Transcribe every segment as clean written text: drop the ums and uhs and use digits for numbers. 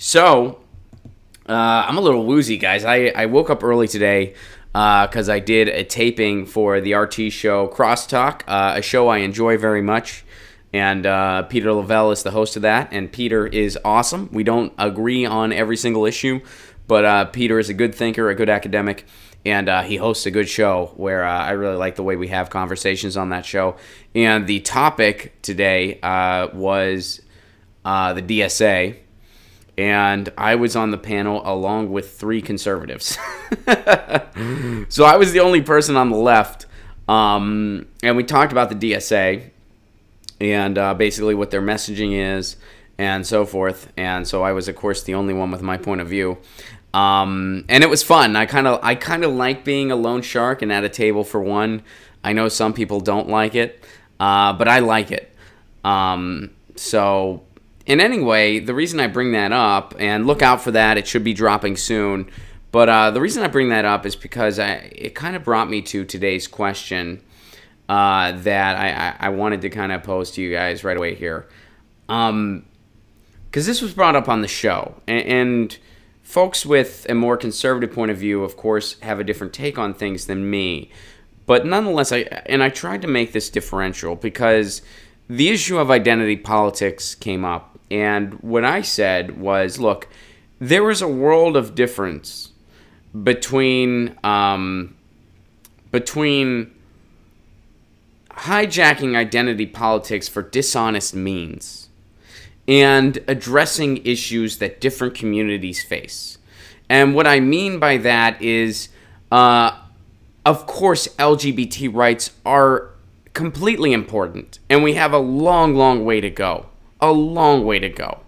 So, I'm a little woozy, guys. I woke up early today because I did a taping for the RT show Crosstalk, a show I enjoy very much. And Peter Lavelle is the host of that, and Peter is awesome. We don't agree on every single issue, but Peter is a good thinker, a good academic, and he hosts a good show where I really like the way we have conversations on that show. And the topic today was the DSA, and I was on the panel along with 3 conservatives. So I was the only person on the left, and we talked about the DSA and basically what their messaging is and so forth. And so I was, of course, the only one with my point of view. And it was fun. I kind of like being a lone shark and at a table for one. I know some people don't like it, but I like it. So, and anyway, the reason I bring that up, and look out for that, it should be dropping soon. But the reason I bring that up is because it kind of brought me to today's question that I wanted to kind of pose to you guys right away here. Because this was brought up on the show, and folks with a more conservative point of view, of course, have a different take on things than me. But nonetheless, I tried to make this differential because the issue of identity politics came up. And what I said was, look, there is a world of difference between hijacking identity politics for dishonest means and addressing issues that different communities face. And what I mean by that is, of course, LGBT rights are completely important, and we have a long, long way to go. A long way to go.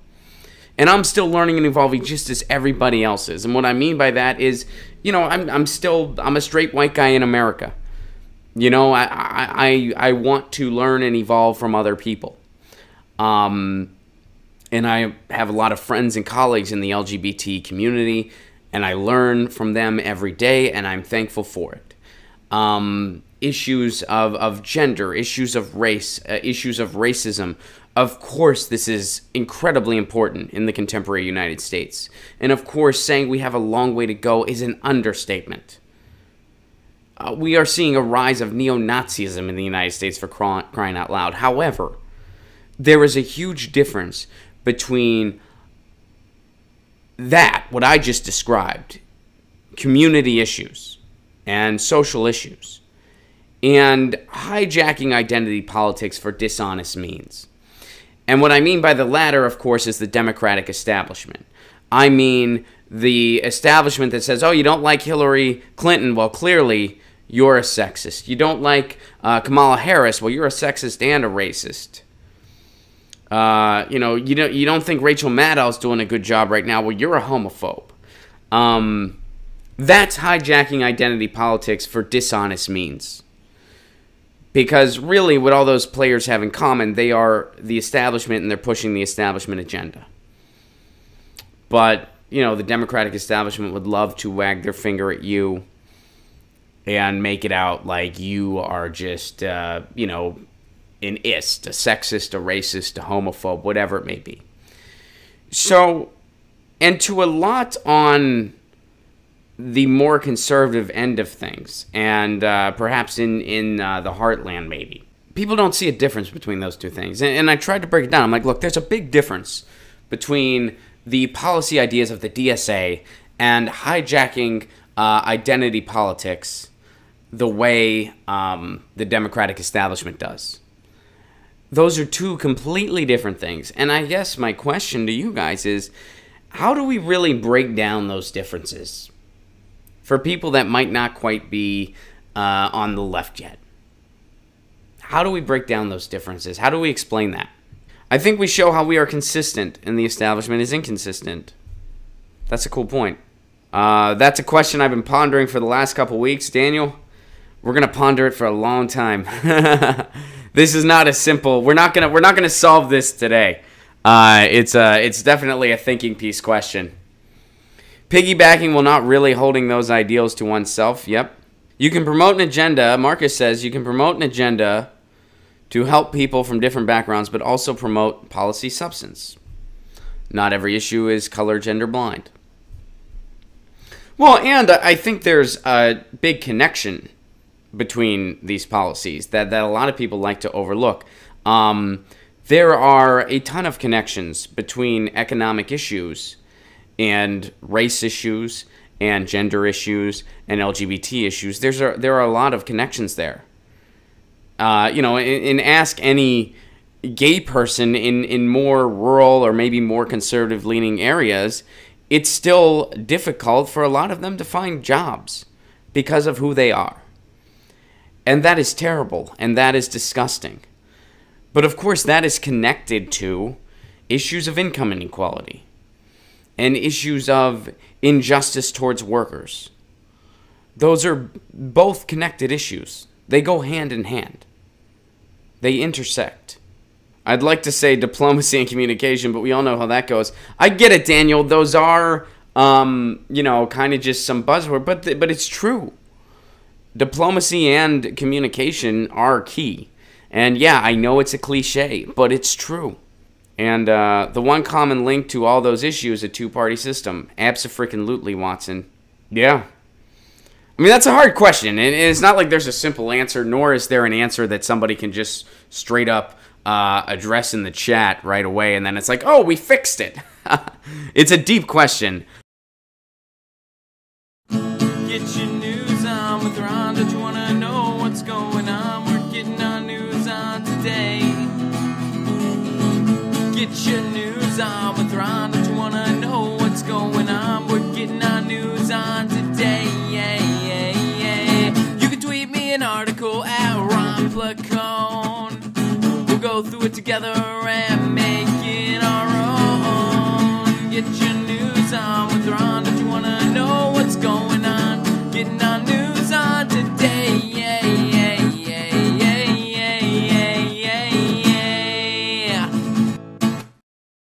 And I'm still learning and evolving just as everybody else is. And what I mean by that is, you know, I'm a straight white guy in America. You know, I want to learn and evolve from other people. And I have a lot of friends and colleagues in the LGBT community, and I learn from them every day, and I'm thankful for it. Issues of gender, issues of race, issues of racism. Of course, this is incredibly important in the contemporary United States. And of course, saying we have a long way to go is an understatement. We are seeing a rise of neo-Nazism in the United States, for crying out loud. However, there is a huge difference between that, what I just described, community issues and social issues, and hijacking identity politics for dishonest means. And what I mean by the latter, of course, is the Democratic establishment. I mean the establishment that says, oh, you don't like Hillary Clinton? Well, clearly you're a sexist. You don't like Kamala Harris? Well, you're a sexist and a racist. You don't think Rachel Maddow's doing a good job right now? Well, you're a homophobe. That's hijacking identity politics for dishonest means. Because really, what all those players have in common, they are the establishment, and they're pushing the establishment agenda. But, you know, the Democratic establishment would love to wag their finger at you and make it out like you are just, an ist, a sexist, a racist, a homophobe, whatever it may be. So, and to a lot on the more conservative end of things, and perhaps in the heartland, maybe. People don't see a difference between those two things. And I tried to break it down. I'm like, look, there's a big difference between the policy ideas of the DSA and hijacking identity politics the way the Democratic establishment does. Those are two completely different things. And I guess my question to you guys is, how do we really break down those differences for people that might not quite be on the left yet? How do we break down those differences? How do we explain that? I think we show how we are consistent and the establishment is inconsistent. That's a cool point. That's a question I've been pondering for the last couple weeks. Daniel, we're going to ponder it for a long time. This is not a simple... We're not gonna solve this today. It's definitely a thinking piece question. Piggybacking while not really holding those ideals to oneself. Yep. You can promote an agenda. Marcus says you can promote an agenda to help people from different backgrounds, but also promote policy substance. Not every issue is color, gender blind. Well, and I think there's a big connection between these policies that a lot of people like to overlook. There are a ton of connections between economic issues and race issues and gender issues and LGBT issues. There are a lot of connections there. And ask any gay person in more rural or maybe more conservative-leaning areas, it's still difficult for a lot of them to find jobs because of who they are. And that is terrible, and that is disgusting. But of course, that is connected to issues of income inequality and issues of injustice towards workers. Those are both connected issues. They go hand in hand. They intersect. I'd like to say diplomacy and communication, but we all know how that goes. I get it, Daniel. Those are, kind of just some buzzword, but it's true. Diplomacy and communication are key. And yeah, I know it's a cliche, but it's true. And the one common link to all those issues is a two-party system. Abso-freaking-lutely, Watson. Yeah. I mean, that's a hard question. And it's not like there's a simple answer, nor is there an answer that somebody can just straight up address in the chat right away, and then it's like, oh, we fixed it. It's a deep question. Get your news on with Ron. Don't you want to know what's going on? We're getting our news on today. Get your news on with Ron. Don't you want to know what's going on? We're getting our news on today. You can tweet me an article at Ron Placone. We'll go through it together and make it our own. Get your news on